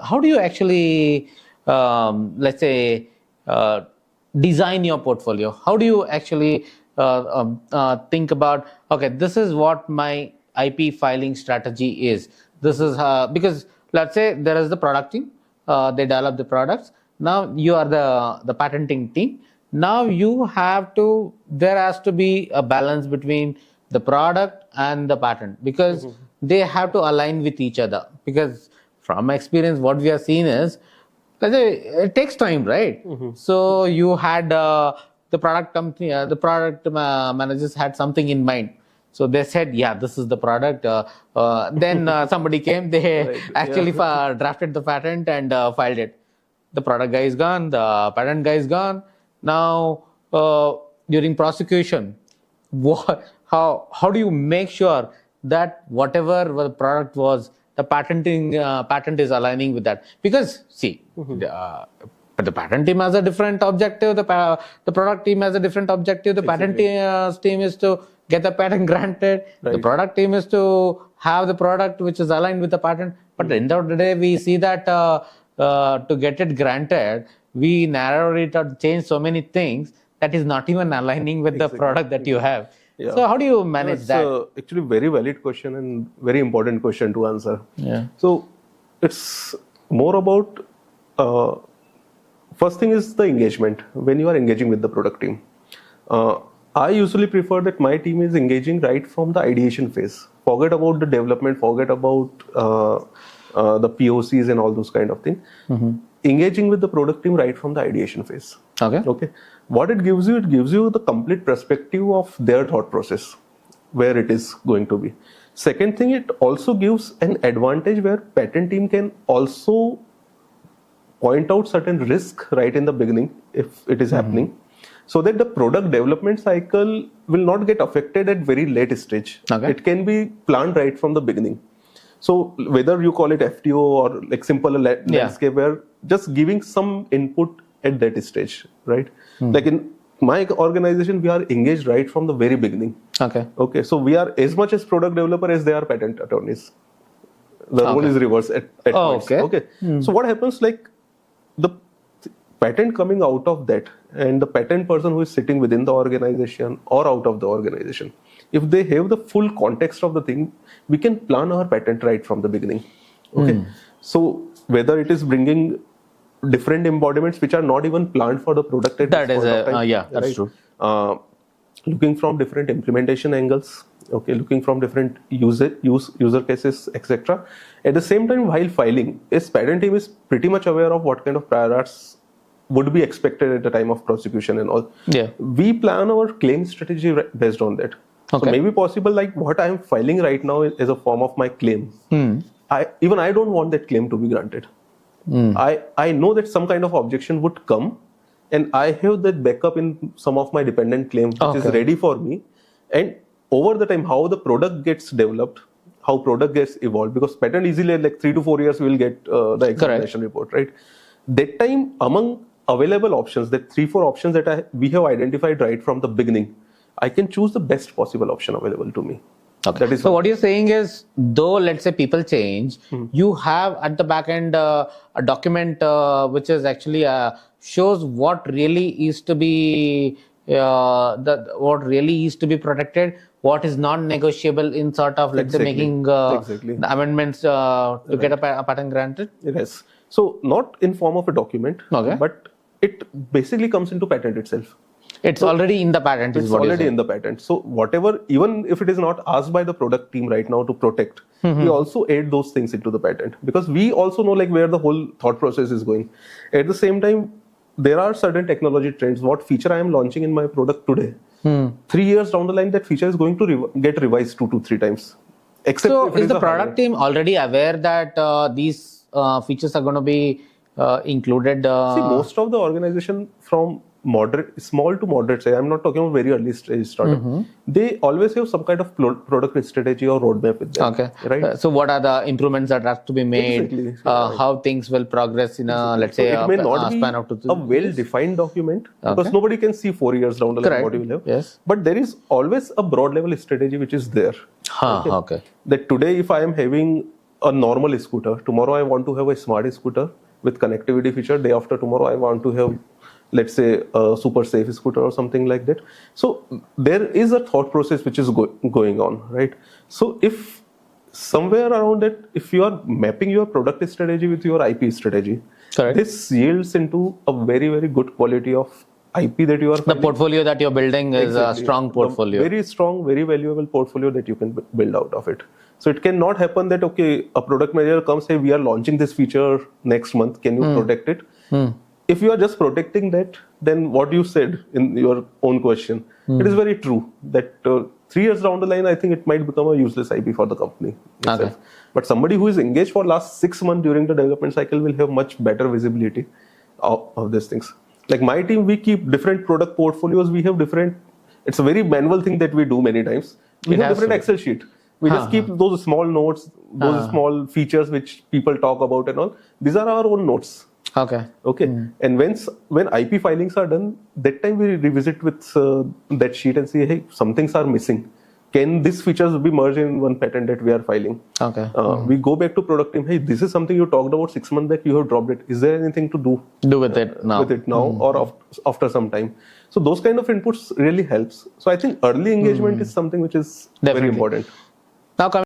How do you actually, let's say, design your portfolio? How do you actually think about, okay, this is what my IP filing strategy is. This is because let's say there is the product team, they develop the products. Now you are the patenting team. Now you have to, there has to be a balance between the product and the patent, because they have to align with each other. Because from my experience, what we have seen is, let's say, it takes time, right? So you had the product company, the product managers had something in mind. So they said, yeah, this is the product. Then somebody came, they Right, actually drafted the patent and filed it. The product guy is gone, the patent guy is gone. Now, during prosecution, how do you make sure that whatever the product was, the patent is aligning with that? Because see, the patent team has a different objective, the product team has a different objective. The patent team is to get the patent granted. The Right. product team is to have the product which is aligned with the patent. But at the end of the day, we see that to get it granted, we narrow it or change so many things that is not even aligning with the product that you have. Yeah. So how do you manage It's that? actually very valid question and very important question to answer. Yeah. So it's more about first thing is the engagement. When you are engaging with the product team, I usually prefer that my team is engaging right from the ideation phase. Forget about the development, forget about the POCs and all those kind of things. Engaging with the product team right from the ideation phase. Okay. What it gives you the complete perspective of their thought process, where it is going to be. Second thing, it also gives an advantage where patent team can also point out certain risk right in the beginning if it is happening, so that the product development cycle will not get affected at very late stage. Okay. It can be planned right from the beginning. So whether you call it FTO or like simple landscape, where just giving some input at that stage, right? Like in my organization, we are engaged right from the very beginning. Okay. So we are as much as product developer as they are patent attorneys. The role is reversed at points. Okay. So what happens, like the patent coming out of that and the patent person who is sitting within the organization or out of the organization, if they have the full context of the thing, we can plan our patent right from the beginning. Okay. So whether it is bringing different embodiments which are not even planned for the product at That this is point of time, that's true. Looking from different implementation angles, okay, looking from different user cases, etc. At the same time, while filing, a patent team is pretty much aware of what kind of prior arts would be expected at the time of prosecution and all. Yeah. We plan our claim strategy based on that. So maybe possible, like what I am filing right now is a form of my claim. I don't want that claim to be granted. I know that some kind of objection would come, and I have that backup in some of my dependent claim which is ready for me. And over the time, how the product gets developed, how product gets evolved, because patent easily like 3 to 4 years we will get the examination report, right? That time, among available options, that 3-4 options that we have identified right from the beginning, I can choose the best possible option available to me. That is so what you're saying is, though let's say people change, you have at the back end a document which is actually shows what really is to be what really is to be protected, what is non-negotiable in sort of let's say making amendments to get a patent granted. Yes. So not in form of a document, but it basically comes into patent itself. It's already in the patent. It's already in the patent. So whatever, even if it is not asked by the product team right now to protect, we also add those things into the patent, because we also know like where the whole thought process is going. At the same time, there are certain technology trends. What feature I am launching in my product today, 3 years down the line, that feature is going to get revised 2 to 3 times. Except so is the product team already aware that these features are going to be included? See, most of the organization from small to moderate, say, I'm not talking about very early stage startup, they always have some kind of product strategy or roadmap with them. Right? So what are the improvements that have to be made? How things will progress in a, let's say, it may not span be of 2 to 3 a well-defined document, because nobody can see 4 years down the line what you will have. Yes. But there is always a broad level strategy which is there. That today, if I am having a normal scooter. Tomorrow I want to have a smart scooter with connectivity feature. Day after tomorrow I want to have, let's say, a super safe scooter or something like that. So there is a thought process which is going on, right? So if somewhere around it, if you are mapping your product strategy with your IP strategy, Correct. this yields into a very, very good quality of IP that you are The finding. portfolio that you're building is a Exactly. strong portfolio. Very strong, very valuable portfolio that you can build out of it. So it cannot happen that, okay, a product manager comes, hey, we are launching this feature next month. Can you protect it? If you are just protecting that, then what you said in your own question, it is very true that 3 years down the line, I think it might become a useless IP for the company itself. Okay. But somebody who is engaged for last 6 months during the development cycle will have much better visibility of these things. Like my team, we keep different product portfolios. We have different, it's a very manual thing that we do many times. We It have has different to be. Excel sheet. We just keep those small notes, those small features which people talk about and all. These are our own notes. Okay. Okay. And when IP filings are done, that time we revisit with that sheet and say, hey, some things are missing. Can these features be merged in one patent that we are filing? Okay. We go back to product team. Hey, this is something you talked about 6 months back. You have dropped it. Is there anything to do Do with it now. or after some time? So those kind of inputs really helps. So I think early engagement is something which is very Definitely. important. Now coming